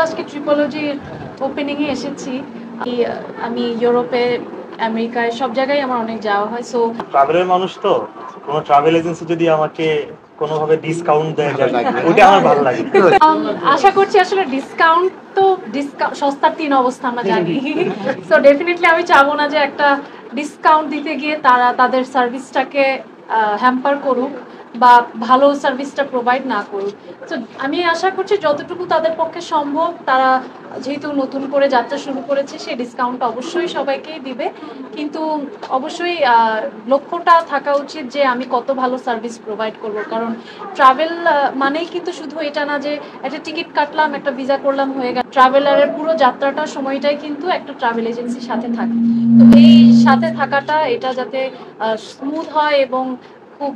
আজকে ট্রিপোলজির ওপেনিং এ এসেছি। আমি ইউরোপে, আমেরিকায় সব জায়গায় আমার অনেক যাওয়া হয়। সো ট্রাভেলের মানুষ তো কোনো ট্রাভেল এজেন্সি যদি আমাকে কোনোভাবে ডিসকাউন্ট দেয় ওটা আমার ভালো লাগে। আশা করছি আসলে ডিসকাউন্ট তো সস্তার তিন অবস্থা আমরা জানি। সো ডেফিনেটলি আমি চাবো না যে একটা ডিসকাউন্ট দিতে গিয়ে তারা তাদের সার্ভিসটাকে হ্যাম্পার করুক বা ভালো সার্ভিসটা প্রোভাইড না করুক। তো আমি আশা করছি যতটুকু তাদের পক্ষে সম্ভব তারা যেহেতু নতুন করে যাত্রা শুরু করেছে সেই ডিসকাউন্টটা অবশ্যই সবাইকেই দিবে, কিন্তু অবশ্যই লক্ষ্যটা থাকা উচিত যে আমি কত ভালো সার্ভিস প্রোভাইড করব। কারণ ট্রাভেল মানেই কিন্তু শুধু এটা না যে একটা টিকিট কাটলাম, একটা ভিসা করলাম, হয়ে গেল। ট্রাভেলারের পুরো যাত্রাটা সময়টাই কিন্তু একটা ট্রাভেল এজেন্সির সাথে থাকে। তো এই সাথে থাকাটা এটা যাতে স্মুথ হয় এবং খুব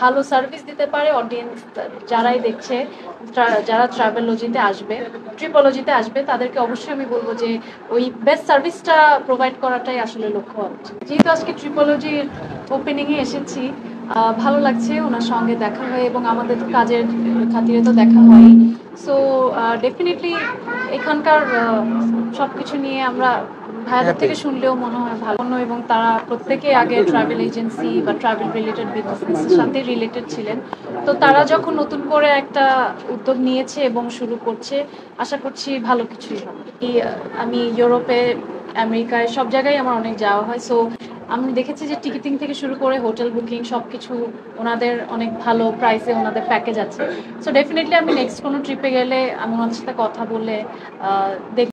ভালো সার্ভিস দিতে পারে অডিয়েন্স যারাই দেখছে, যারা ট্রাভেলজিতে আসবে, ট্রিপোলজিতে আসবে, তাদেরকে অবশ্যই আমি বলবো যে ওই বেস্ট সার্ভিসটা প্রোভাইড করাটাই আসলে লক্ষ্য। যেহেতু আজকে ট্রিপোলজির ওপেনিংয়ে এসেছি, ভালো লাগছে ওনার সঙ্গে দেখা হয় এবং আমাদের কাজের খাতিরে তো দেখা হয়। সো ডেফিনেটলি এখানকার সব কিছু নিয়ে আমরা ভাইয়াদের থেকে শুনলেও মনে হয় ভালো, এবং তারা প্রত্যেকে আগে ট্রাভেল এজেন্সি বা ট্রাভেল রিলেটেড বিজনেসের সাথে রিলেটেড ছিলেন। তো তারা যখন নতুন করে একটা উদ্যোগ নিয়েছে এবং শুরু করছে, আশা করছি ভালো কিছুই হবে। আমি ইউরোপে, আমেরিকায় সব জায়গায় আমার অনেক যাওয়া হয়। সো আমি দেখেছি যে টিকিটিং থেকে শুরু করে হোটেল বুকিং সব কিছু ওনাদের অনেক ভালো প্রাইসে ওনাদের প্যাকেজ আছে। সো ডেফিনেটলি আমি নেক্সট কোনো ট্রিপে গেলে আমি ওনাদের সাথে কথা বলে দেখ